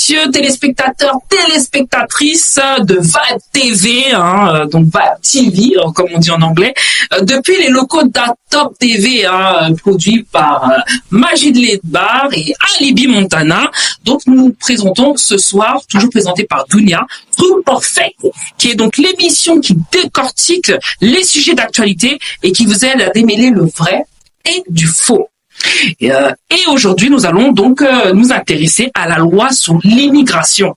messieurs, téléspectateurs, téléspectatrices de Vibe TV, donc Vibe TV, comme on dit en anglais, depuis les locaux d'Atop TV, produit par Majid Ledbar et Alibi Montana. Donc nous nous présentons ce soir, toujours présenté par Dunia, True Perfect, qui est donc l'émission qui décortique les sujets d'actualité et qui vous aide à démêler le vrai et du faux. Et aujourd'hui, nous allons donc nous intéresser à la loi sur l'immigration,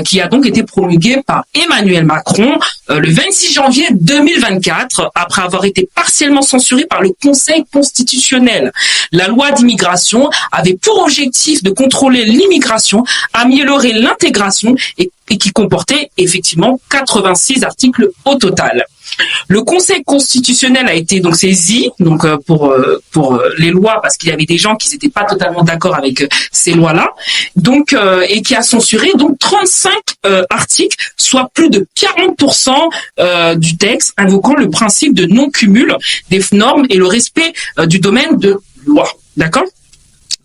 qui a donc été promulguée par Emmanuel Macron le 26 janvier 2024, après avoir été partiellement censurée par le Conseil constitutionnel. La loi d'immigration avait pour objectif de contrôler l'immigration, améliorer l'intégration et qui comportait effectivement 86 articles au total. Le Conseil constitutionnel a été donc saisi pour les lois parce qu'il y avait des gens qui n'étaient pas totalement d'accord avec ces lois-là, donc et qui a censuré donc 35 articles, soit plus de 40% du texte, invoquant le principe de non-cumul des normes et le respect du domaine de loi. D'accord ?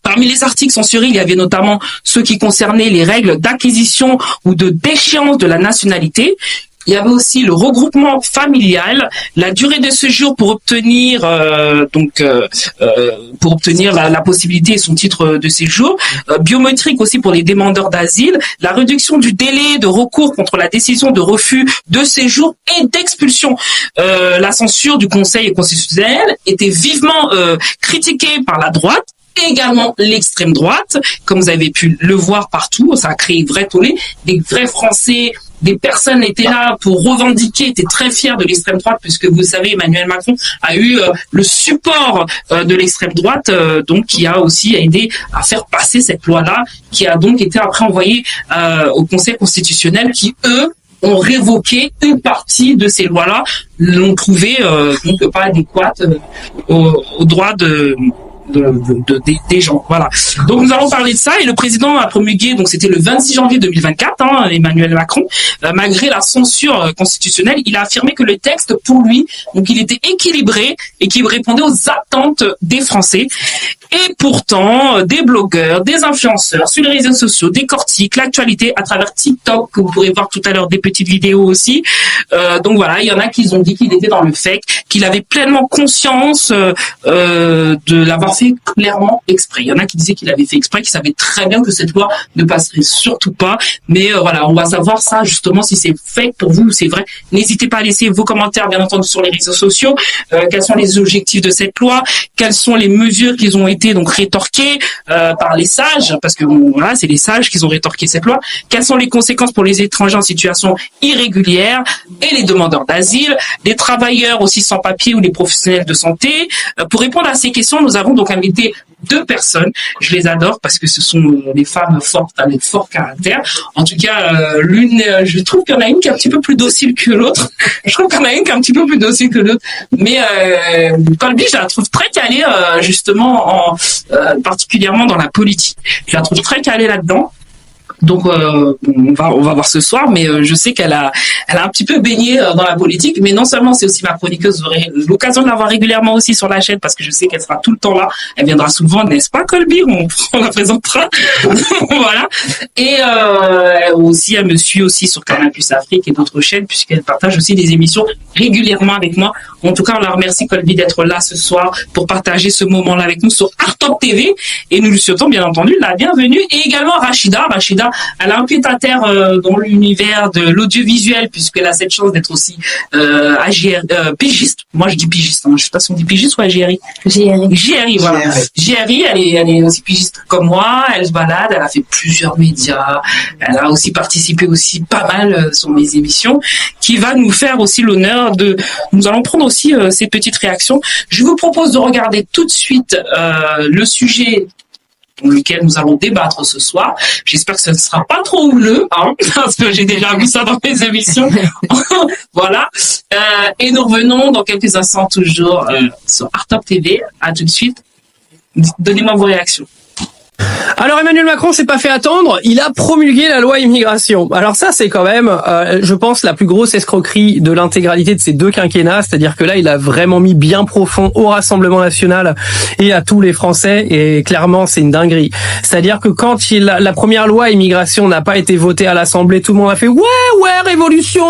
Parmi les articles censurés, il y avait notamment ceux qui concernaient les règles d'acquisition ou de déchéance de la nationalité. Il y avait aussi le regroupement familial, la durée de séjour pour obtenir la possibilité et son titre de séjour, biométrique aussi pour les demandeurs d'asile, la réduction du délai de recours contre la décision de refus de séjour et d'expulsion. La censure du Conseil constitutionnel était vivement critiquée par la droite, et également l'extrême droite, comme vous avez pu le voir partout. Ça a créé vrai tollé. Des vrais Français, des personnes étaient là pour revendiquer, étaient très fiers de l'extrême droite, puisque vous savez, Emmanuel Macron a eu le support de l'extrême droite, donc qui a aussi aidé à faire passer cette loi-là, qui a donc été après envoyée au Conseil constitutionnel, qui eux ont révoqué une partie de ces lois-là, l'ont trouvé donc pas adéquate aux droits des gens. Voilà. Donc nous allons parler de ça et le président a promulgué, donc c'était le 26 janvier 2024, Emmanuel Macron, malgré la censure constitutionnelle, il a affirmé que le texte pour lui, donc il était équilibré et qu'il répondait aux attentes des Français. Et pourtant, des blogueurs, des influenceurs sur les réseaux sociaux décortiquent l'actualité à travers TikTok, que vous pourrez voir tout à l'heure des petites vidéos aussi. Donc voilà, il y en a qui ont dit qu'il était dans le fake, qu'il avait pleinement conscience de l'avoir fait clairement exprès. Il y en a qui disaient qu'il avait fait exprès, qu'il savait très bien que cette loi ne passerait surtout pas. Mais voilà, on va savoir ça justement si c'est fake pour vous ou c'est vrai. N'hésitez pas à laisser vos commentaires, bien entendu, sur les réseaux sociaux. Quels sont les objectifs de cette loi? Quelles sont les mesures qui ont été donc rétorquées par les sages? Parce que voilà, c'est les sages qui ont rétorqué cette loi. Quelles sont les conséquences pour les étrangers en situation irrégulière et les demandeurs d'asile, les travailleurs aussi sans papier ou les professionnels de santé? Pour répondre à ces questions, nous avons donc invité deux personnes. Je les adore parce que ce sont des femmes fortes avec fort caractère. En tout cas, l'une, je trouve qu'il y en a une qui est un petit peu plus docile que l'autre. Je trouve qu'il y en a une qui est un petit peu plus docile que l'autre. Mais Colby, je la trouve très calée justement, particulièrement dans la politique. Je la trouve très calée là-dedans. Donc on va voir ce soir, mais je sais qu'elle a un petit peu baigné dans la politique, mais non seulement c'est aussi ma chroniqueuse, vous aurez l'occasion de la voir régulièrement aussi sur la chaîne parce que je sais qu'elle sera tout le temps là, elle viendra souvent, n'est-ce pas Colby? On la présentera. Voilà. Et aussi elle me suit aussi sur Canal+ Afrique et d'autres chaînes puisqu'elle partage aussi des émissions régulièrement avec moi. En tout cas, on la remercie Colby d'être là ce soir pour partager ce moment-là avec nous sur Artop TV et nous lui souhaitons bien entendu la bienvenue et également Rachida, elle a un pied à terre dans l'univers de l'audiovisuel puisqu'elle a cette chance d'être aussi pigiste. Moi je dis pigiste, je sais pas si on dit pigiste ou JRI. JRI, voilà. JRI, elle est aussi pigiste comme moi, elle se balade, elle a fait plusieurs médias, elle a aussi participé aussi pas mal sur mes émissions, qui va nous faire aussi l'honneur nous allons prendre aussi ces petites réactions. Je vous propose de regarder tout de suite le sujet pour lequel nous allons débattre ce soir. J'espère que ce ne sera pas trop houleux, parce que j'ai déjà vu ça dans mes émissions. Voilà. Et nous revenons dans quelques instants toujours sur Artop TV. À tout de suite. Donnez-moi vos réactions. Alors Emmanuel Macron s'est pas fait attendre, il a promulgué la loi immigration. Alors ça c'est quand même, je pense, la plus grosse escroquerie de l'intégralité de ces deux quinquennats, c'est-à-dire que là il a vraiment mis bien profond au Rassemblement national et à tous les Français, et clairement c'est une dinguerie. C'est-à-dire que quand la première loi immigration n'a pas été votée à l'Assemblée, tout le monde a fait ouais révolution.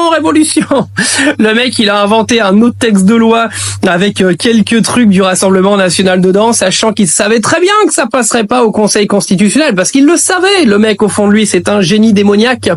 Le mec il a inventé un autre texte de loi avec quelques trucs du Rassemblement national dedans, sachant qu'il savait très bien que ça passerait pas au Conseil constitutionnel, parce qu'il le savait, le mec au fond de lui c'est un génie démoniaque,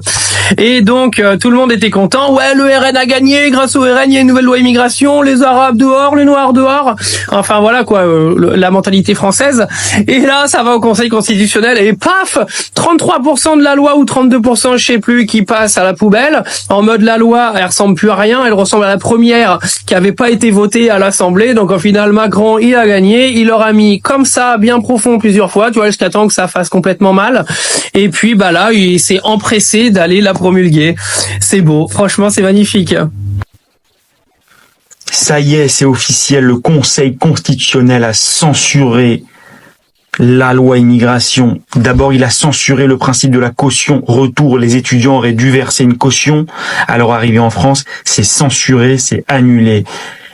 et donc tout le monde était content, ouais le RN a gagné, grâce au RN il y a une nouvelle loi immigration, les Arabes dehors, les Noirs dehors, enfin voilà quoi, la mentalité française, et là ça va au Conseil constitutionnel et paf, 33% de la loi ou 32% je sais plus qui passe à la poubelle, en mode la loi elle ressemble plus à rien, elle ressemble à la première qui avait pas été votée à l'Assemblée, donc au final Macron il a gagné, il aura mis comme ça bien profond plusieurs fois, tu vois, jusqu'à temps que ça fasse complètement mal. Et puis bah là, il s'est empressé d'aller la promulguer. C'est beau, franchement, c'est magnifique. Ça y est, c'est officiel, le Conseil constitutionnel a censuré la loi immigration. D'abord, il a censuré le principe de la caution retour. Les étudiants auraient dû verser une caution à leur arrivée en France. C'est censuré, c'est annulé.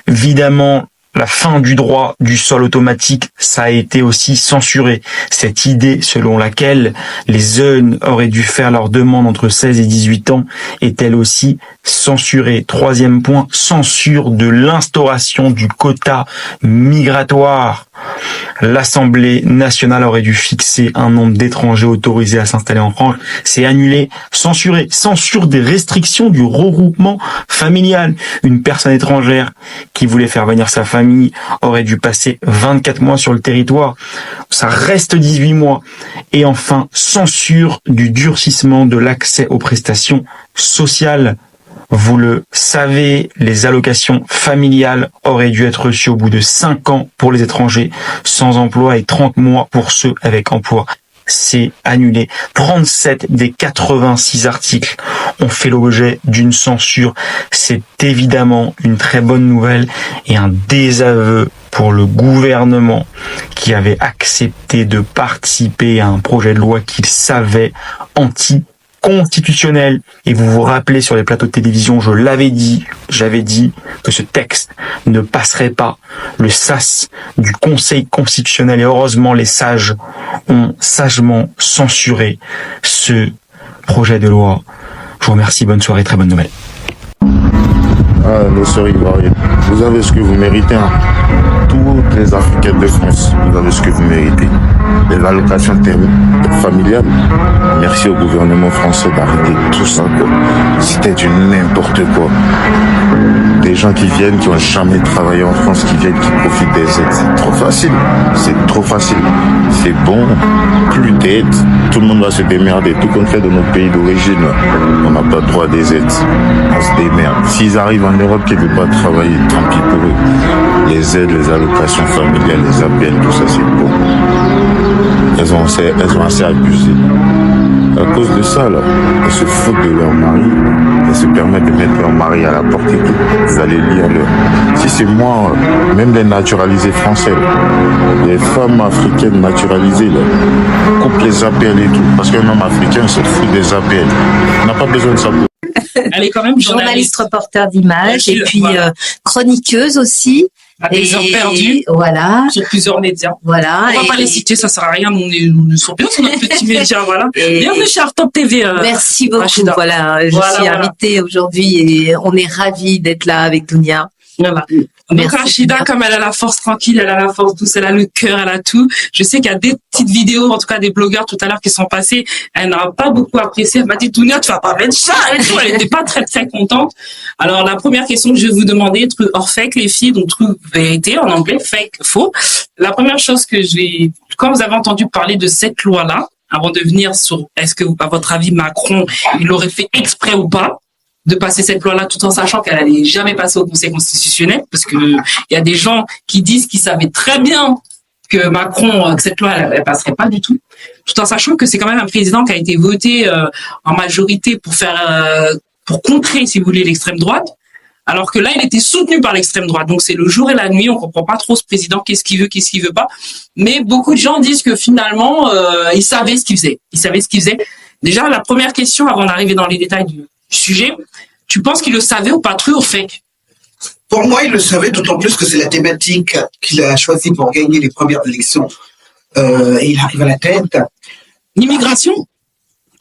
Évidemment, la fin du droit du sol automatique, ça a été aussi censuré. Cette idée selon laquelle les jeunes auraient dû faire leur demande entre 16 et 18 ans est elle aussi censurée. Troisième point, censure de l'instauration du quota migratoire. L'Assemblée nationale aurait dû fixer un nombre d'étrangers autorisés à s'installer en France. C'est annulé, censuré. Censure des restrictions du regroupement familial. Une personne étrangère qui voulait faire venir sa famille aurait dû passer 24 mois sur le territoire. Ça reste 18 mois. Et enfin, censure du durcissement de l'accès aux prestations sociales. Vous le savez, les allocations familiales auraient dû être reçues au bout de 5 ans pour les étrangers sans emploi et 30 mois pour ceux avec emploi. C'est annulé. 37 des 86 articles ont fait l'objet d'une censure. C'est évidemment une très bonne nouvelle et un désaveu pour le gouvernement qui avait accepté de participer à un projet de loi qu'il savait anti-constitutionnel. Et vous vous rappelez sur les plateaux de télévision, j'avais dit que ce texte ne passerait pas le sas du Conseil constitutionnel, et heureusement les sages ont sagement censuré ce projet de loi. Je vous remercie, bonne soirée, très bonne nouvelle. Ah, nos sœurs ivoiriennes, vous avez ce que vous méritez, hein. Toutes les Africaines de France, vous avez ce que vous méritez. Les allocations familiales, merci au gouvernement français d'arrêter tout ça, quoi. C'était du n'importe quoi. Des gens qui viennent, qui n'ont jamais travaillé en France, qui viennent, qui profitent des aides. C'est trop facile. C'est trop facile. C'est bon. Plus d'aides, tout le monde va se démerder. Tout qu'on fait de nos pays d'origine, on n'a pas droit à des aides. On se démerde. S'ils arrivent en Europe qui ne veulent pas travailler, tant pis pour eux. Les aides, les allocations familiales, les APL, tout ça, c'est bon. Elles ont assez abusé. À cause de ça, là, elles se foutent de leur mari. Elles se permettent de mettre leur mari à la porte et tout. Vous allez lire si c'est moi, même les naturalisés français, là, les femmes africaines naturalisées, là, coupent les APL et tout. Parce qu'un homme africain se fout des APL. On n'a pas besoin de ça. Elle est quand même journaliste reporter d'images et puis chroniqueuse aussi. À des heures perdues. Voilà. Sur plusieurs médias. Voilà. On va pas les citer, ça sert à rien. Nous sommes bien sur notre petit média, voilà. Bienvenue chez Art Top TV. Merci beaucoup. Rachida. Voilà. Je suis invitée aujourd'hui et on est ravis d'être là avec Dounia. Voilà. Donc Rachida, comme elle a la force tranquille, elle a la force douce, elle a le cœur, elle a tout. Je sais qu'il y a des petites vidéos, en tout cas des blogueurs tout à l'heure qui sont passés. Elle n'a pas beaucoup apprécié. Elle m'a dit, Dounia, tu vas pas mettre ça et tout. Elle n'était pas très contente. Alors la première question que je vais vous demander, truc or fake les filles, donc truc vérité en anglais, fake, faux. La première chose que quand vous avez entendu parler de cette loi-là, avant de venir sur est-ce que, à votre avis, Macron, il l'aurait fait exprès ou pas de passer cette loi-là tout en sachant qu'elle allait jamais passer au Conseil constitutionnel, parce que il y a des gens qui disent qu'ils savaient très bien que Macron, que cette loi, elle passerait pas du tout, tout en sachant que c'est quand même un président qui a été voté en majorité pour contrer, si vous voulez, l'extrême droite. Alors que là, il était soutenu par l'extrême droite. Donc c'est le jour et la nuit. On comprend pas trop ce président, qu'est-ce qu'il veut pas. Mais beaucoup de gens disent que finalement, il savait ce qu'il faisait. Déjà, la première question avant d'arriver dans les détails du sujet, tu penses qu'il le savait ou pas, true ou fake? Pour moi, il le savait, d'autant plus que c'est la thématique qu'il a choisie pour gagner les premières élections. Et il arrive à la tête. L'immigration?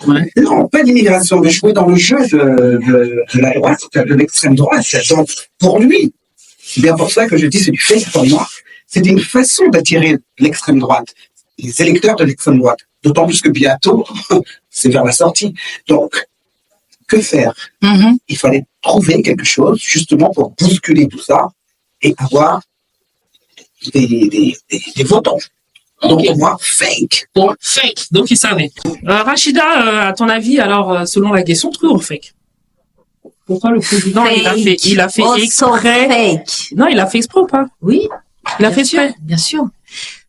Ouais. Non, pas l'immigration, mais jouer dans le jeu de la droite, de l'extrême droite. Donc, pour lui, c'est bien pour ça que je dis c'est du fake pour moi. C'était une façon d'attirer l'extrême droite, les électeurs de l'extrême droite. D'autant plus que bientôt, c'est vers la sortie. Donc, que faire? Il fallait trouver quelque chose, justement, pour bousculer tout ça et avoir des votants. Donc, Ok. pour moi, fake. Bon, fake. Donc il savait. Rachida, à ton avis, alors, selon la question, true ou fake? Pourquoi le président, il a fait Also exprès? fake. Non, il a fait exprès ou pas? Oui. Il a fait Bien sûr, exprès. bien sûr.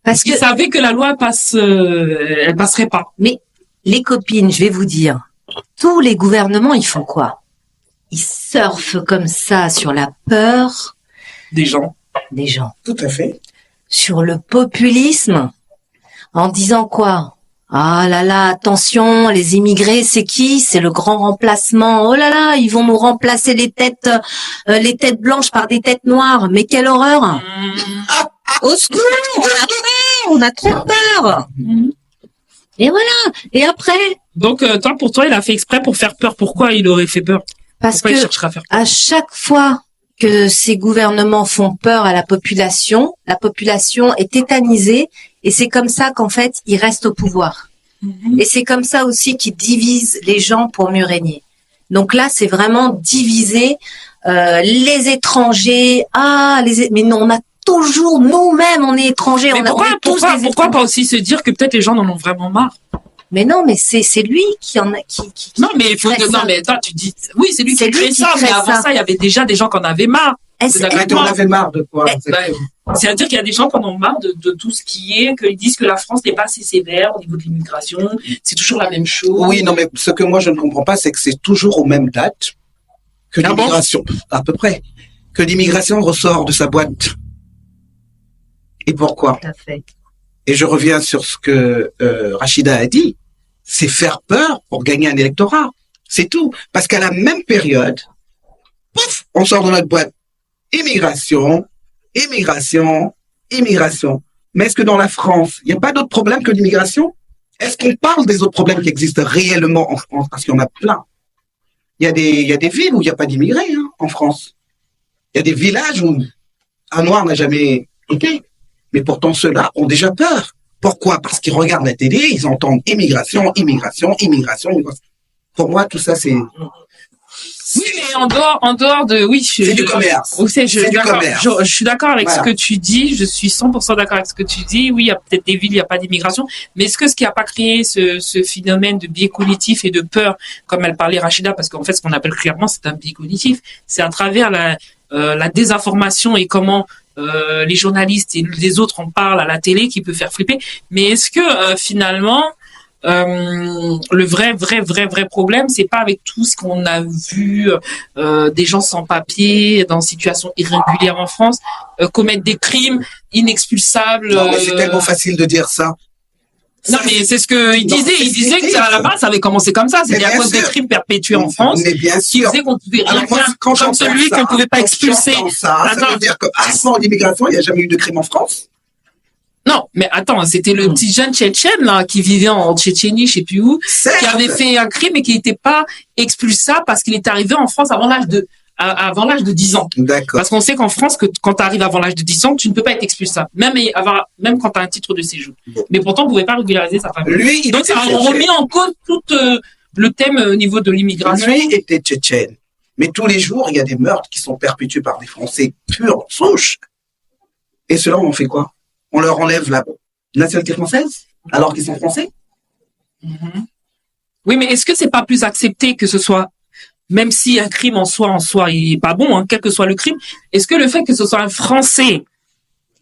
Parce que Il savait que la loi elle passerait pas. Mais les copines, je vais vous dire, tous les gouvernements, ils font quoi? Ils surfent comme ça sur la peur Des gens. des gens, Tout à fait. sur le populisme, en disant quoi? Ah là là, attention, les immigrés, c'est qui? C'est le grand remplacement. Oh là là, ils vont nous remplacer les têtes blanches par des têtes noires. Mais quelle horreur! Au secours, on a trop peur. Et voilà. Et après, Donc, pour toi, il a fait exprès pour faire peur. Pourquoi il aurait fait peur? parce Pourquoi il que chercherait à faire à chaque fois que ces gouvernements font peur à la population est tétanisée et c'est comme ça qu'en fait, ils restent au pouvoir. Et c'est comme ça aussi qu'ils divisent les gens pour mieux régner. Donc là, c'est vraiment diviser les étrangers. Mais non, on a toujours nous-mêmes, on est étrangers. Mais on est tous des pourquoi étrangers. pas aussi se dire que peut-être les gens en ont vraiment marre? Mais non, mais c'est lui qui en a qui Non, mais il faut crée que, non, ça. mais toi, tu dis, oui, c'est lui C'est qui lui crée qui ça, mais crée avant ça. ça, il y avait déjà des gens qui en avaient marre. Est-ce- D'accord. Arrête, on avait marre de quoi? C'est-à-dire qu'il y a des gens qui en ont marre de tout ce qui est, qu'ils disent que la France n'est pas assez sévère au niveau de l'immigration, c'est toujours la même chose. Oui, non, mais ce que moi je ne comprends pas, c'est que c'est toujours aux mêmes dates que Ah bon l'immigration, à peu près, que l'immigration ressort de sa boîte. Et pourquoi? Tout à fait. Et je reviens sur ce que Rachida a dit, c'est faire peur pour gagner un électorat. C'est tout. Parce qu'à la même période, pouf, on sort de notre boîte. Immigration, immigration, immigration. Mais est-ce que dans la France, il n'y a pas d'autres problèmes que l'immigration? Est-ce qu'on parle des autres problèmes qui existent réellement en France? Parce qu'il y en a plein. Il y a des villes où il n'y a pas d'immigrés, hein, en France. Il y a des villages où un noir n'a jamais été. Mais pourtant, ceux-là ont déjà peur. Pourquoi? Parce qu'ils regardent la télé, ils entendent immigration, immigration, immigration. Pour moi, tout ça, c'est... Oui, mais en dehors de, oui, C'est du commerce. Oui, C'est du commerce. Je suis d'accord avec Voilà. ce que tu dis. Je suis 100% d'accord avec ce que tu dis. Oui, il y a peut-être des villes, il n'y a pas d'immigration. Mais est-ce que ce qui n'a pas créé ce phénomène de biais cognitif et de peur, comme elle parlait Rachida, parce qu'en fait, ce qu'on appelle clairement, c'est un biais cognitif. C'est à travers la désinformation et comment les journalistes et les autres en parlent à la télé qui peut faire flipper. Mais est-ce que finalement, le vrai problème, c'est pas avec tout ce qu'on a vu des gens sans papier dans situation irrégulière en France commettre des crimes inexpulsables. Non, mais c'est tellement facile de dire ça. Non, mais c'est ce que il Non, disait. Il c'est disait que à la base, ça avait commencé comme ça. C'était Mais à bien cause des sûr. crimes perpétués en France. Mais bien Il sûr. disait qu'on pouvait rien Alors moi, faire quand comme j'entends celui ça, qu'on pouvait pas quand expulser. j'entends ça Attends. veut dire qu'avant l'immigration, il n'y a jamais eu de crime en France. Non, mais attends, c'était le petit jeune Tchétchène là qui vivait en Tchétchénie, je sais plus où, Certes. qui avait fait un crime et qui n'était pas expulsable parce qu'il est arrivé en France avant l'âge de 10 ans. D'accord. Parce qu'on sait qu'en France, que quand tu arrives avant l'âge de 10 ans, tu ne peux pas être expulsable, même quand tu as un titre de séjour. Bon. Mais pourtant, on ne pouvait pas régulariser sa famille. Lui, il Donc était ça a tchétchène. remis en cause tout le thème au niveau de l'immigration. Lui était tchétchène. Mais tous les jours, il y a des meurtres qui sont perpétués par des Français purs souches. Et cela, on en fait quoi? On leur enlève la nationalité française alors qu'ils sont français? Mhm. Oui, mais est-ce que c'est pas plus accepté que ce soit, même si un crime en soi, il est pas bon, hein, quel que soit le crime, est-ce que le fait que ce soit un Français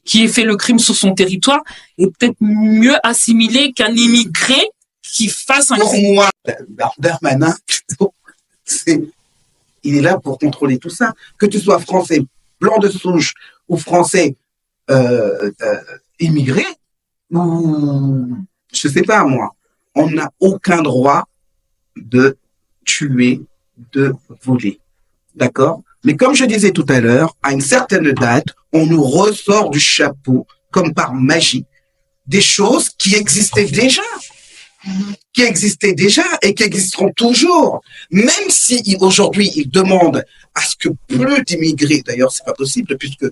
qui ait fait le crime sur son territoire est peut-être mieux assimilé qu'un immigré qui fasse un Pour crime? moi, Darmanin, il est là pour contrôler tout ça. Que tu sois français blanc de souche ou français immigré, ou je sais pas moi, on n'a aucun droit de tuer, de voler. D'accord? Mais comme je disais tout à l'heure, à une certaine date, on nous ressort du chapeau, comme par magie, des choses qui existaient déjà. Et qui existeront toujours. Même si aujourd'hui ils demandent à ce que plus d'immigrés, d'ailleurs c'est pas possible puisque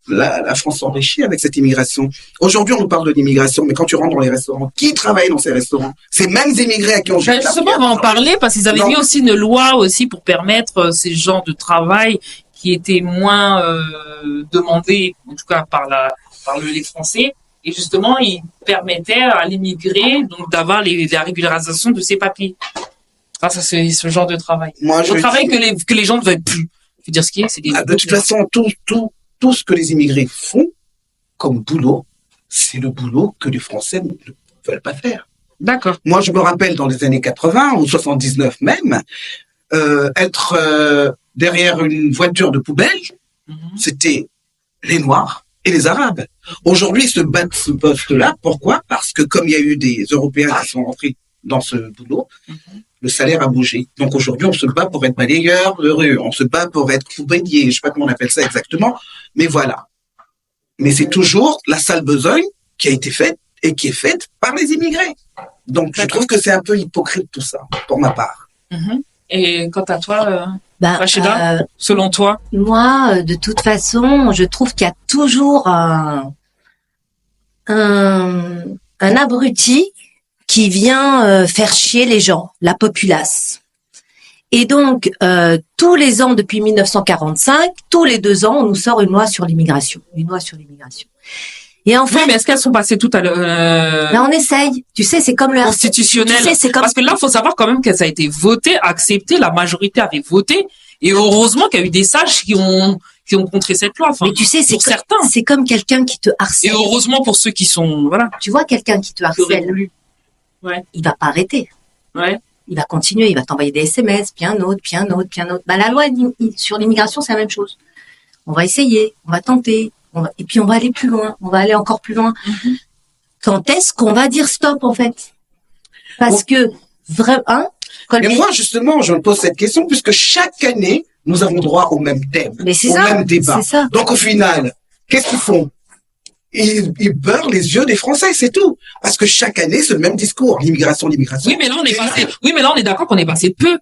la France s'enrichit avec cette immigration. Aujourd'hui on nous parle de l'immigration, mais quand tu rentres dans les restaurants, qui travaille dans ces restaurants? Ces mêmes immigrés à qui on jette la Justement, on pierre. va en parler parce qu'ils avaient mis aussi une loi aussi pour permettre ces genres de travail qui étaient moins demandés, en tout cas par les Français. Et justement, il permettait à l'immigré donc d'avoir la régularisation de ses papiers. Grâce à ce genre de travail. Moi, Le travail que les gens ne veulent plus. Je veux dire ce qui est, c'est des. De toute façon, tout ce que les immigrés font comme boulot, c'est le boulot que les Français ne veulent pas faire. D'accord. Moi, je me rappelle dans les années 80 ou 79 même, être derrière une voiture de poubelle, c'était les Noirs et les Arabes. Aujourd'hui, ils se battent ce poste-là. Pourquoi? Parce que comme il y a eu des Européens qui sont rentrés dans ce boulot, le salaire a bougé. Donc aujourd'hui, on se bat pour être balayeur de rue, on se bat pour être poubellier, je sais pas comment on appelle ça exactement, mais voilà. Mais c'est toujours la sale besogne qui a été faite et qui est faite par les immigrés. Donc je trouve que c'est un peu hypocrite tout ça, pour ma part. Et quant à toi, Rachida, selon toi? Moi, de toute façon, je trouve qu'il y a toujours un abruti qui vient faire chier les gens, la populace. Et donc, tous les ans, depuis 1945, tous les 2 ans, on nous sort une loi sur l'immigration. Et en fait, Oui, mais est-ce qu'elles sont passées toutes à là, on essaye. Tu sais, c'est comme le constitutionnel? Tu sais, c'est comme Parce que là, il faut savoir quand même que ça a été voté, accepté, la majorité avait voté, et heureusement qu'il y a eu des sages qui ont contré cette loi. Enfin, mais tu sais, pour certains. c'est comme quelqu'un qui te Et harcèle. heureusement pour ceux qui sont, voilà, Tu vois quelqu'un qui te qui auraient harcèle, voulu. Ouais, il va pas arrêter. ouais. Il va continuer, il va t'envoyer des SMS, puis un autre. Bah, la loi sur l'immigration, c'est la même chose. On va essayer, on va tenter, et puis on va aller plus loin, on va aller encore plus loin. Quand est-ce qu'on va dire stop, en fait? Parce que, vraiment, Et moi, justement, je me pose cette question puisque chaque année, nous avons droit au même thème, mais c'est au ça, même débat. c'est ça. Donc au final, qu'est-ce qu'ils font? Ils beurrent les yeux des Français, c'est tout. Parce que chaque année, c'est le même discours. L'immigration. Oui, mais là, on est d'accord qu'on est passé de peu.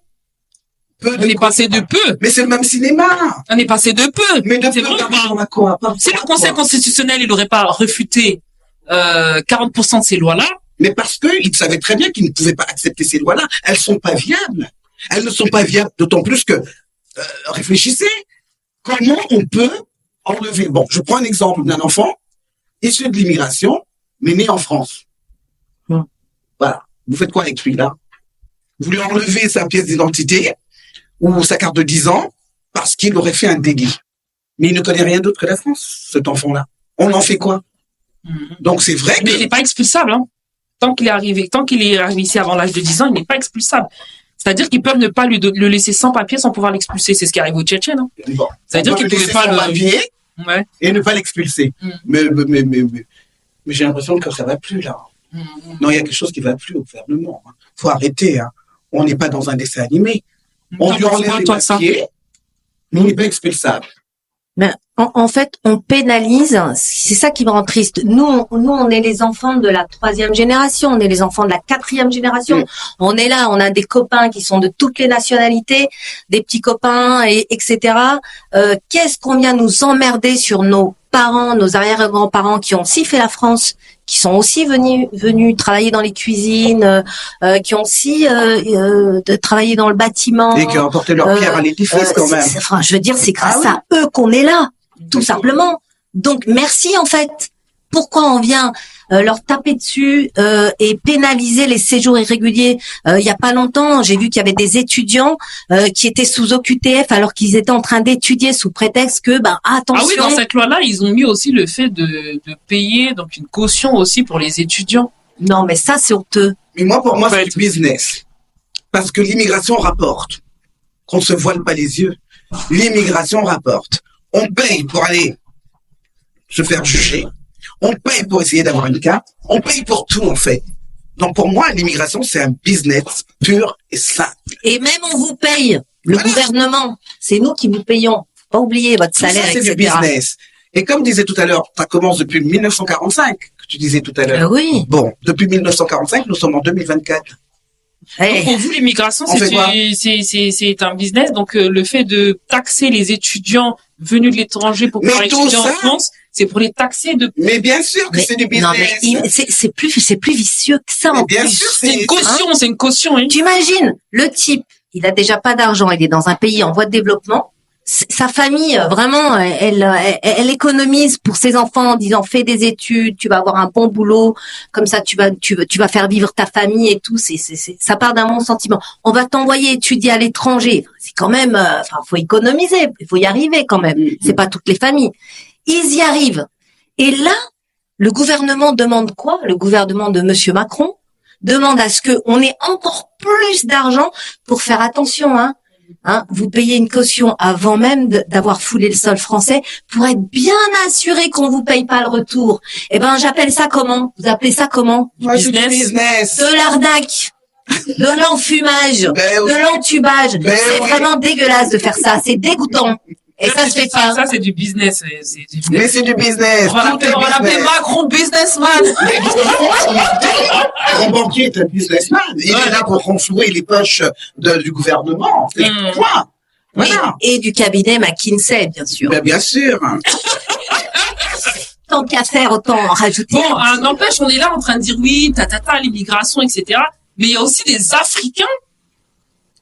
Peu On est passé de peu. Mais c'est le même cinéma. On est passé de peu. Mais de C'est peu, vrai ou pas? on a quoi? Si le Conseil constitutionnel, il n'aurait pas refuté 40% de ces lois-là, Mais parce qu'ils savaient très bien qu'ils ne pouvaient pas accepter ces lois-là. Elles sont pas viables. Elles ne sont pas viables, d'autant plus que, réfléchissez, comment on peut enlever, bon, je prends un exemple d'un enfant issu de l'immigration, mais né en France. Voilà. Vous faites quoi avec celui-là? Vous lui enlevez sa pièce d'identité ou sa carte de 10 ans parce qu'il aurait fait un délit. Mais il ne connaît rien d'autre que la France, cet enfant-là. On en fait quoi? Donc c'est vrai mais il que... n'est pas expulsable. Hein. Tant qu'il est arrivé ici avant l'âge de 10 ans, il n'est pas expulsable. C'est-à-dire qu'ils peuvent ne pas le laisser sans papier sans pouvoir l'expulser. C'est ce qui arrive aux Tchétchènes. Hein. Bon, C'est-à-dire qu'ils ne pouvaient pas le papier Ouais. et ne pas l'expulser. Mais j'ai l'impression que ça va plus là. Non, il y a quelque chose qui va plus au gouvernement. Faut arrêter. Hein. On n'est pas dans un dessin animé. On lui enlève les papiers, mais il n'est pas expulsable. Mais en fait, on pénalise. C'est ça qui me rend triste. Nous, on est les enfants de la 3e génération. On est les enfants de la 4e génération. On est là. On a des copains qui sont de toutes les nationalités, des petits copains, etc. Qu'est-ce qu'on vient nous emmerder sur nos parents, nos arrière-grands-parents qui ont aussi fait la France, qui sont aussi venus travailler dans les cuisines, qui ont aussi travaillé dans le bâtiment. Et qui ont apporté leur pierre à l'édifice quand même. Enfin, je veux dire, c'est grâce à eux qu'on est là, tout simplement. Donc, merci en fait. Pourquoi on vient leur taper dessus et pénaliser les séjours irréguliers? Il y a pas longtemps, j'ai vu qu'il y avait des étudiants qui étaient sous OQTF alors qu'ils étaient en train d'étudier sous prétexte que, attention. Ah oui, dans cette loi-là, ils ont mis aussi le fait de payer donc une caution aussi pour les étudiants. Non, mais ça, c'est honteux. Mais moi, pour moi, c'est du business. Parce que l'immigration rapporte. qu'on se voile pas les yeux. L'immigration rapporte. On paye pour aller se faire juger. On paye pour essayer d'avoir une carte. On paye pour tout, en fait. Donc, pour moi, l'immigration, c'est un business pur et simple. Et même on vous paye, le gouvernement. C'est nous qui vous payons. Faut pas oublier votre Tout ça, salaire, c'est du etc. business. Et comme disait tout à l'heure, ça commence depuis 1945, que tu disais tout à l'heure. Oui. Bon, depuis 1945, nous sommes en 2024. Eh, Pour vous, l'immigration, On fait quoi c'est un business. Donc, le fait de taxer les étudiants venus de l'étranger pour Mais pouvoir tout étudier en ça- France, c'est pour les taxer de. Mais bien sûr que mais- c'est du business. non, mais c'est plus vicieux que ça. Mais En bien plus. sûr, C'est une caution, c'est une caution. Hein. T'imagines, le type, il a déjà pas d'argent, il est dans un pays en voie de développement. Sa famille, vraiment, elle économise pour ses enfants en disant fais des études, tu vas avoir un bon boulot, comme ça tu vas faire vivre ta famille et tout. Ça part d'un bon sentiment. On va t'envoyer étudier à l'étranger. C'est quand même, faut économiser, il faut y arriver quand même. C'est pas toutes les familles. Ils y arrivent. Et là, le gouvernement demande quoi? Le gouvernement de Monsieur Macron demande à ce que on ait encore plus d'argent pour faire attention, vous payez une caution avant même d'avoir foulé le sol français pour être bien assuré qu'on vous paye pas le retour. Eh ben, j'appelle ça comment? Vous appelez ça comment? Moi, c'est du business. business. De l'arnaque, de l'enfumage, Ben oui. de l'entubage. Ben C'est oui. vraiment dégueulasse de faire ça. C'est dégoûtant. Et ça se fait pas. Ça, c'est du business. C'est du business. Mais c'est du business. On va Tout est l'appeler business. Macron businessman. Un banquier est un businessman. Il est là pour renflouer les poches du gouvernement. C'est Mm. quoi? Voilà. Et du cabinet McKinsey, bien sûr. Ben, bien sûr. Tant qu'à faire, autant en rajouter. Bon, n'empêche, on est là en train de dire oui, l'immigration, etc. Mais il y a aussi des Africains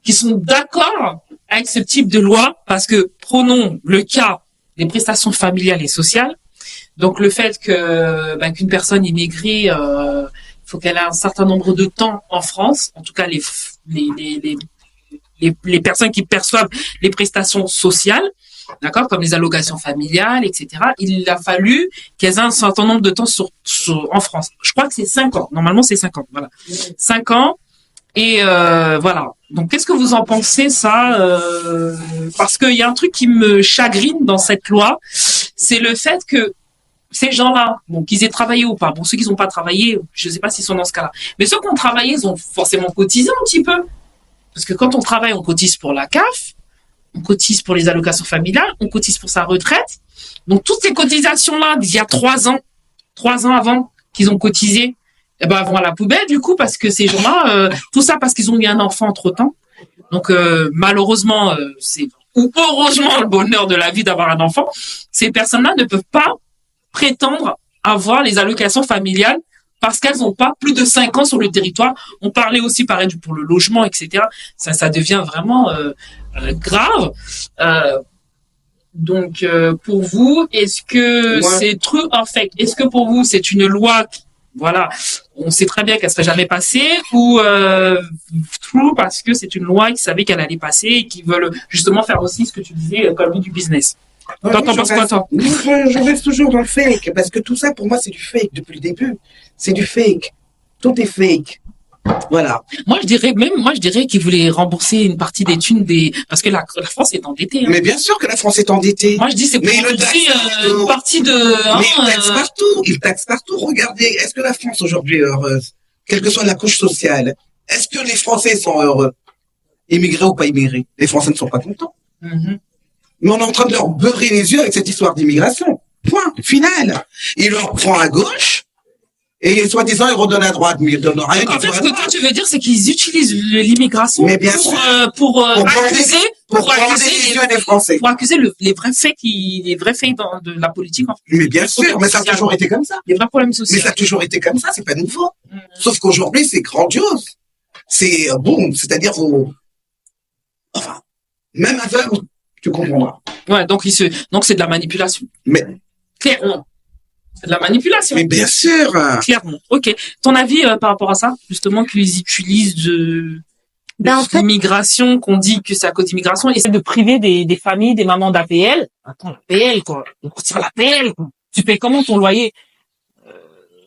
qui sont d'accord avec ce type de loi parce que prenons le cas des prestations familiales et sociales. Donc le fait que qu'une personne immigrée, faut qu'elle ait un certain nombre de temps en France, en tout cas les personnes qui perçoivent les prestations sociales, d'accord, comme les allocations familiales, etc. Il a fallu qu'elles aient un certain nombre de temps en France. Je crois que c'est 5 ans. Normalement, c'est 5 ans. Voilà. 5 ans. Et voilà. Donc, qu'est-ce que vous en pensez, ça parce qu'il y a un truc qui me chagrine dans cette loi, c'est le fait que ces gens-là, bon, qu'ils aient travaillé ou pas, bon, ceux qui n'ont pas travaillé, je ne sais pas s'ils sont dans ce cas-là, mais ceux qui ont travaillé, ils ont forcément cotisé un petit peu. Parce que quand on travaille, on cotise pour la CAF, on cotise pour les allocations familiales, on cotise pour sa retraite. Donc, toutes ces cotisations-là, d'il y a 3 ans avant qu'ils ont cotisé, eh ben, vont à la poubelle, du coup, parce que ces gens-là, tout ça parce qu'ils ont eu un enfant entre-temps. Donc, malheureusement, ou heureusement, le bonheur de la vie d'avoir un enfant, ces personnes-là ne peuvent pas prétendre avoir les allocations familiales parce qu'elles n'ont pas plus de 5 ans sur le territoire. On parlait aussi, pareil, pour le logement, etc. Ça devient vraiment grave. Donc, pour vous, est-ce que c'est true or fake? Est-ce que pour vous, c'est une loi voilà, on sait très bien qu'elle serait jamais passée, ou true parce que c'est une loi qui savait qu'elle allait passer et qui veulent justement faire aussi ce que tu disais comme du business. Toi, t'en penses quoi, toi? Je reste toujours dans le fake, parce que tout ça, pour moi, c'est du fake depuis le début. C'est du fake. Tout est fake. Voilà. Moi, je dirais qu'ils voulaient rembourser une partie des thunes parce que la France est endettée. Hein. Mais bien sûr que la France est endettée. Moi, je dis c'est pour Mais le rembourser taxe, une partie de. Mais il taxe partout. Il taxe partout. Regardez, est-ce que la France aujourd'hui est heureuse? Quelle que soit la couche sociale. Est-ce que les Français sont heureux? Immigrés ou pas immigrés? Les Français ne sont pas contents. Mhm. Mais on est en train de leur beurrer les yeux avec cette histoire d'immigration. Point. Final. Ils leur prend à gauche. Et soi-disant, ils redonnent à droite, mais ils donnent rien. Donc, en fait, ce que toi, tu veux dire, c'est qu'ils utilisent l'immigration Mais bien sûr. pour accuser les Français. pour accuser les vrais faits de la politique. En fait. Mais bien sûr, mais ça a toujours été comme ça. Les vrais problèmes Mais sociaux. ça a toujours été comme ça, c'est pas nouveau. Sauf qu'aujourd'hui, c'est grandiose. C'est bon, c'est-à-dire enfin, même aveugle, tu comprendras. Ouais, donc c'est de la manipulation. Mais Clairement. C'est de la manipulation. bien sûr. Clairement. Ok. Ton avis par rapport à ça, justement, qu'ils utilisent En fait, l'immigration, qu'on dit que c'est à cause d'immigration, et c'est de priver des familles, des mamans d'APL. Attends, l'APL, quoi. On retire l'APL, quoi. Tu payes comment ton loyer?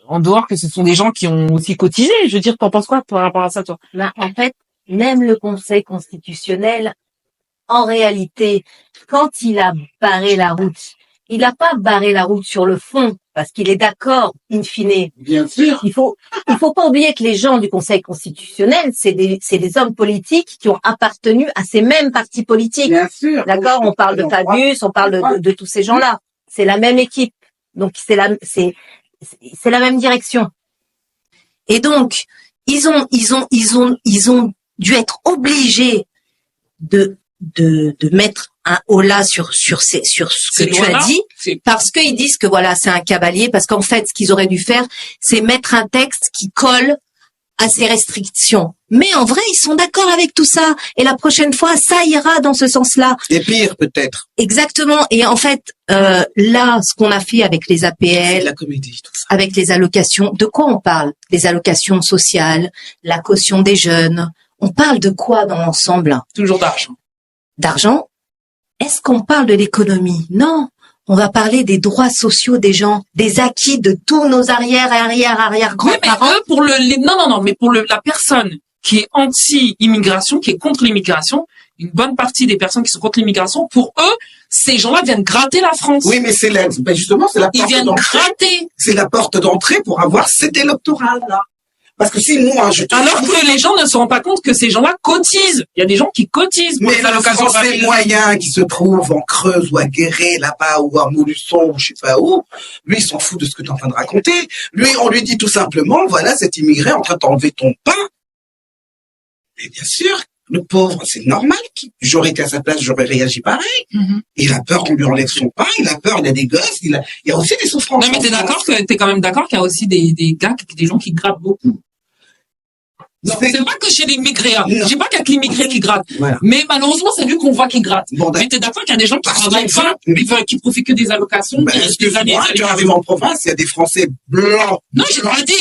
En dehors que ce sont des gens qui ont aussi cotisé. Je veux dire, t'en penses quoi par rapport à ça, toi? en fait, même le Conseil constitutionnel en réalité, quand il a barré la route, il n'a pas barré la route sur le fond, parce qu'il est d'accord, in fine. Bien sûr. Il faut pas oublier que les gens du Conseil constitutionnel, c'est des hommes politiques qui ont appartenu à ces mêmes partis politiques. Bien sûr. D'accord? On parle de Fabius, on parle de tous ces gens-là. C'est la même équipe. Donc, c'est la même direction. Et donc, ils ont dû être obligés de mettre un holà sur ce que tu as dit, parce qu'ils disent que voilà, c'est un cavalier, parce qu'en fait, ce qu'ils auraient dû faire, c'est mettre un texte qui colle à ces restrictions. Mais en vrai, ils sont d'accord avec tout ça. Et la prochaine fois, ça ira dans ce sens-là. Et pire, peut-être. Exactement. Et en fait, là, ce qu'on a fait avec les C'est APL, la comédie, tout ça. avec les allocations, de quoi on parle? Les allocations sociales, la caution des jeunes. On parle de quoi dans l'ensemble? Toujours d'argent. D'argent? Est-ce qu'on parle de l'économie? Non. On va parler des droits sociaux des gens, des acquis de tous nos Oui, mais arrière-grands-parents. eux, pour mais pour la personne qui est anti-immigration, qui est contre l'immigration, une bonne partie des personnes qui sont contre l'immigration, pour eux, ces gens-là viennent gratter la France. Oui, mais justement, c'est la Ils porte viennent d'entrée. gratter. C'est la porte d'entrée pour avoir cet électoral-là. Parce que si moi, Alors que les gens ne se rendent pas compte que ces gens-là cotisent. Il y a des gens qui cotisent pour mais les le allocations Français familiales. moyen qui se trouve en Creuse ou à Guéret, là-bas, ou à Montluçon, ou je sais pas où, lui, il s'en fout de ce que tu es en train de raconter. Lui, on lui dit tout simplement, voilà, cet immigré est en train de t'enlever ton pain. Et bien sûr, le pauvre, c'est normal. J'aurais été à sa place, j'aurais réagi pareil. Mhm. Il a peur qu'on lui enlève son pain, il a peur, il a des gosses, il y a aussi des souffrances. Non, mais t'es quand même d'accord qu'il y a aussi des gens qui grattent beaucoup. Non, c'est pas que chez l'immigré, hein. Je dis pas qu'il y a que l'immigré qui gratte. Voilà. Mais malheureusement, c'est lui qu'on voit qui gratte. Bon, mais t'es d'accord qu'il y a des gens qui Parce travaillent qu'on pas, qui profitent que des allocations, Ben, excuse-moi, tu arrives en province, il y a des Français blancs. Non, j'ai pas dit,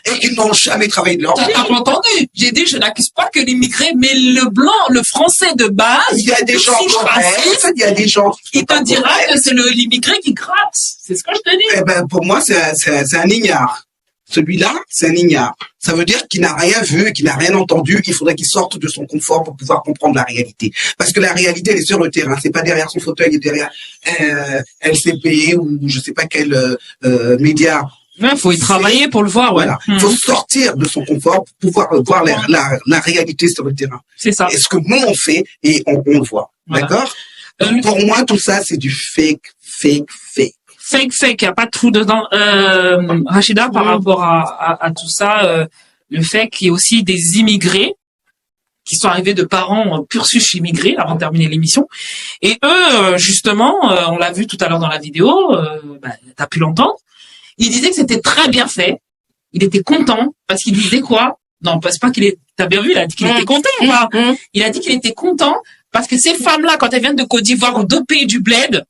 et qui n'ont jamais travaillé de leur vie. t'as pas entendu. J'ai dit, je n'accuse pas que l'immigré, mais le blanc, le français de base, Il y a des gens corrects, il y a des gens qui te dira que c'est l'immigré qui gratte. C'est ce que je te dis. Eh ben, pour moi, c'est un ignare. Celui-là, c'est un ignare. Ça veut dire qu'il n'a rien vu, qu'il n'a rien entendu. Il faudrait qu'il sorte de son confort pour pouvoir comprendre la réalité. Parce que la réalité, elle est sur le terrain. C'est pas derrière son fauteuil, elle est derrière LCP ou je sais pas quel média. Il faut y travailler pour le voir, ouais. Voilà. Il faut sortir de son confort pour pouvoir voir la réalité sur le terrain. C'est ça. Et ce que nous, on fait, et on le voit. Voilà. D'accord? Donc, pour moi, tout ça, c'est du fake. Fake, il n'y a pas de trou dedans. Rachida, par rapport à tout ça, le fait qu'il y ait aussi des immigrés qui sont arrivés de parents pur souche immigrés avant de terminer l'émission. Et eux, justement, on l'a vu tout à l'heure dans la vidéo, t'as pu l'entendre, il disait que c'était très bien fait. Il était content parce qu'il disait quoi? Non, c'est pas qu'il est... T'as bien vu, il a dit qu'il était content ou pas? Il a dit qu'il était content parce que ces femmes-là, quand elles viennent de Côte d'Ivoire ou d'autres pays du bled,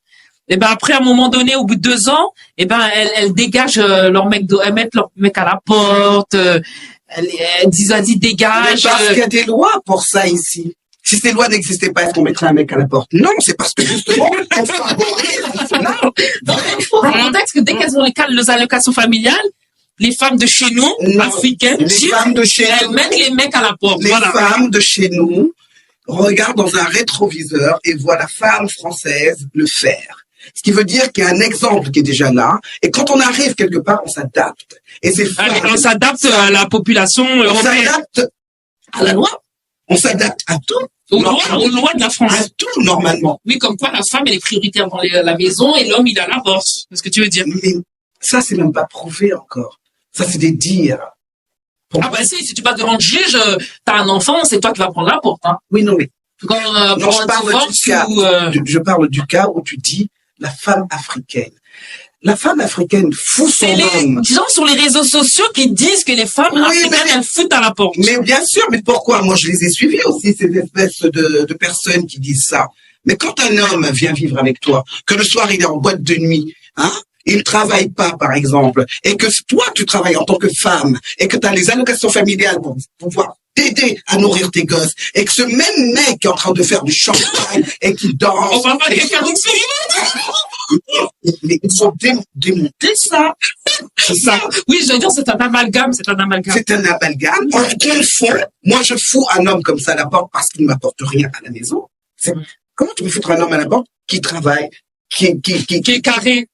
et ben après, à un moment donné, au bout de 2 ans, et ben elles dégagent leur mec, elles mettent leur mec à la porte, elles disent vas-y dégage. Mais parce qu'il y a des lois pour ça ici. Si ces lois n'existaient pas, est-ce qu'on mettrait un mec à la porte? Non, c'est parce que justement, on favorise. Non, il faut un contexte que dès qu'elles ont les allocations familiales, les femmes de chez nous, africaines, elles mettent les mecs à la porte. Les femmes de chez nous regardent dans un rétroviseur et voient la femme française le faire. Ce qui veut dire qu'il y a un exemple qui est déjà là. Et quand on arrive quelque part, on s'adapte. Et c'est on s'adapte à la population européenne. On s'adapte à la loi. On s'adapte à tout. Aux lois de la France. À tout, normalement. Oui, comme quoi la femme, elle est prioritaire dans la maison et l'homme, il a la force. C'est ce que tu veux dire. Mais ça, c'est même pas prouvé encore. Ça, c'est des dires. Ah bah si tu passes devant le juge, t'as un enfant, c'est toi qui vas prendre la porte. Hein. Oui, non, mais... Quand, non, je parle du cas où tu dis la femme africaine. La femme africaine fout son homme. Les gens sur les réseaux sociaux qui disent que les femmes africaines, elles foutent à la porte. Mais bien sûr, mais pourquoi? Moi, je les ai suivis aussi, ces espèces de personnes qui disent ça. Mais quand un homme vient vivre avec toi, que le soir, il est en boîte de nuit, hein, il ne travaille pas, par exemple, et que toi, tu travailles en tant que femme, et que tu as les allocations familiales pour pouvoir t'aider à nourrir tes gosses, et que ce même mec est en train de faire du champagne, et qui danse... On va pas quelqu'un mais il faut démonter ça. C'est ça. Oui, je veux dire, c'est un amalgame. C'est un amalgame. On confond. Moi, je fous un homme comme ça à la porte parce qu'il ne m'apporte rien à la maison. Comment tu peux foutre un homme à la porte qui travaille, qui est carré.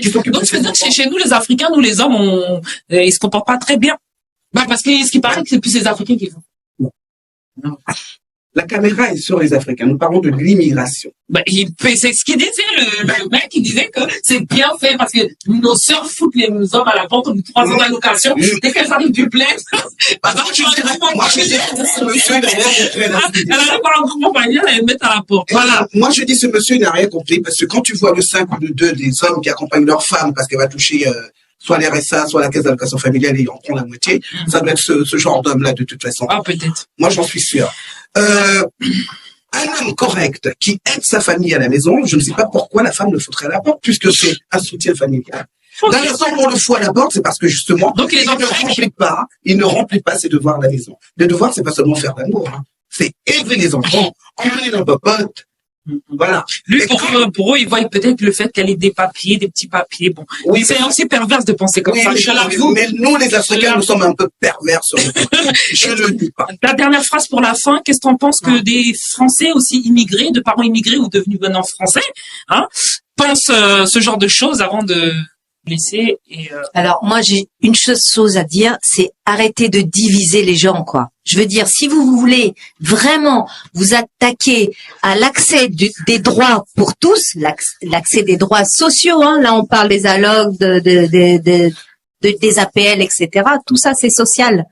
qui s'occupe Donc, de tu veux ses dire que enfants. chez nous, les Africains, nous, les hommes, ils se comportent pas très bien. Bah, parce que ce qui paraît que c'est plus les Africains qui font. Non. La caméra est sur les Africains. Nous parlons de l'immigration. Bah, c'est ce qu'il disait, le mec, il disait que c'est bien fait parce que nos sœurs foutent les hommes à la porte au bout de 3 ans d'allocation. Dès qu'elles arrivent du plaid, Ce monsieur n'a rien compris. elle a pas un groupe compagnon, elle les met à la porte. Voilà. Moi, je dis ce monsieur n'a rien compris parce que quand tu vois le 5 ou le 2 des hommes qui accompagnent leur femme parce qu'elle va toucher soit les RSA, soit la caisse d'allocation familiale et ils en prend la moitié, ça doit être ce genre d'homme-là de toute façon. Ah, peut-être. Moi, j'en suis sûr. Un homme correct qui aide sa famille à la maison, je ne sais pas pourquoi la femme le foutrait à la porte, puisque c'est un soutien familial. Dans l'instant où on le fout à la porte, c'est parce que justement, Donc, il ne remplit pas ses devoirs à la maison. Les devoirs, c'est pas seulement faire l'amour, hein. C'est élever les enfants, emmener nos popotes. Voilà. Lui, pour eux, ils voient peut-être le fait qu'elle ait des papiers, des petits papiers. Bon. Oui, c'est aussi perverse de penser comme ça. Je l'avoue. mais nous, les Africains, nous sommes un peu pervers sur le côté. Je ne le dis pas. La dernière phrase pour la fin, qu'est-ce que t'en penses que des Français aussi immigrés, de parents immigrés ou devenus maintenant français, hein, pensent ce genre de choses avant de laisser Alors moi j'ai une chose à dire, c'est arrêter de diviser les gens, quoi. Je veux dire, si vous voulez vraiment vous attaquer à l'accès des droits pour tous, l'accès des droits sociaux, hein, là on parle des allocs, des APL, etc. Tout ça c'est social.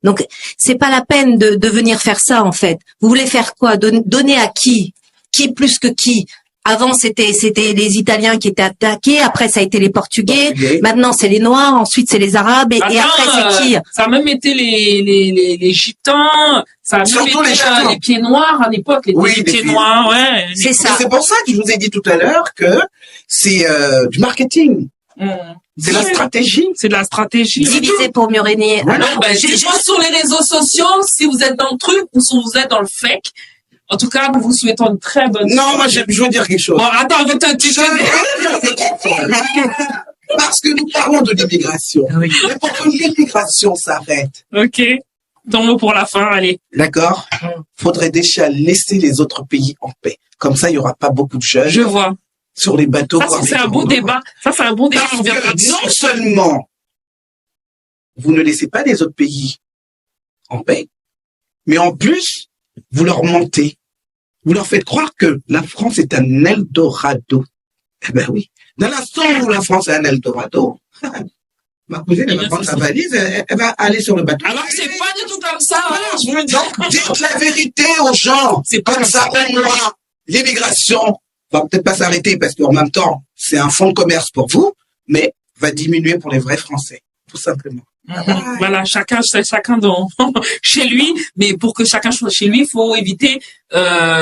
Donc c'est pas la peine de venir faire ça en fait. Vous voulez faire quoi? Donner à qui? Qui plus que qui? Avant, c'était les Italiens qui étaient attaqués. Après, ça a été les Portugais. Maintenant, c'est les Noirs. Ensuite, c'est les Arabes. Et après, c'est qui? Ça a même été les Gitans. Ça a Surtout même été les pieds noirs à l'époque. Les pieds noirs, ouais. C'est ça. C'est pour ça que je vous ai dit tout à l'heure que c'est du marketing. C'est la stratégie. C'est de la stratégie. Diviser pour mieux régner. Alors, je pense sur les réseaux sociaux, si vous êtes dans le truc ou si vous êtes dans le fake. En tout cas, nous vous souhaitons une très bonne Non, moi, je veux dire quelque chose. Bon, attends, parce que nous parlons de l'immigration. Oui. Mais pour que l'immigration s'arrête. Ok. Ton mot pour la fin, allez. D'accord? Faudrait déjà laisser les autres pays en paix. Comme ça, il y aura pas beaucoup de jeunes. Je vois. Sur les bateaux. Ça, c'est un bon débat. Ça, c'est un bon débat. Parce que non seulement vous ne laissez pas les autres pays en paix, mais en plus, vous leur mentez. Vous leur faites croire que la France est un Eldorado. Eh ben oui. Dans l'instant où la France est un Eldorado, ma cousine, elle va prendre sa valise, elle va aller sur le bateau. Alors que c'est pas du tout comme ça. Donc, dites la vérité aux gens. C'est pas comme ça, au moins, l'immigration va peut-être pas s'arrêter parce qu'en même temps, c'est un fonds de commerce pour vous, mais va diminuer pour les vrais Français. Tout simplement. Voilà, chacun dans chez lui, mais pour que chacun soit chez lui, il faut éviter,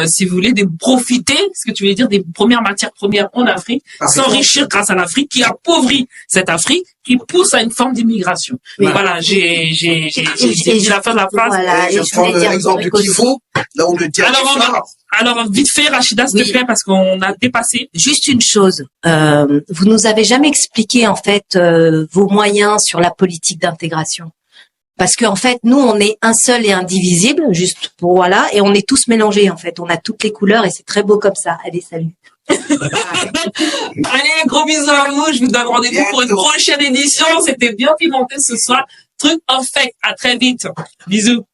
si vous voulez, de profiter, ce que tu veux dire, des premières matières premières en Afrique, s'enrichir grâce à l'Afrique, qui appauvrit cette Afrique, qui pousse à une forme d'immigration. Oui. Voilà, j'ai dit la fin de la phrase. Voilà, je prends l'exemple du Kivu, là où le diable. Alors, vite fait, Rachida, s'il te plaît, parce qu'on a dépassé. Juste une chose, vous nous avez jamais expliqué en fait vos moyens sur la politique d'intégration. Parce qu'en fait, nous, on est un seul et indivisible, juste pour voilà, et on est tous mélangés en fait. On a toutes les couleurs et c'est très beau comme ça. Allez, salut. Allez, gros bisous à vous. Je vous donne rendez-vous pour une prochaine édition. C'était bien pimenté ce soir. Truc en fait. À très vite. Bisous.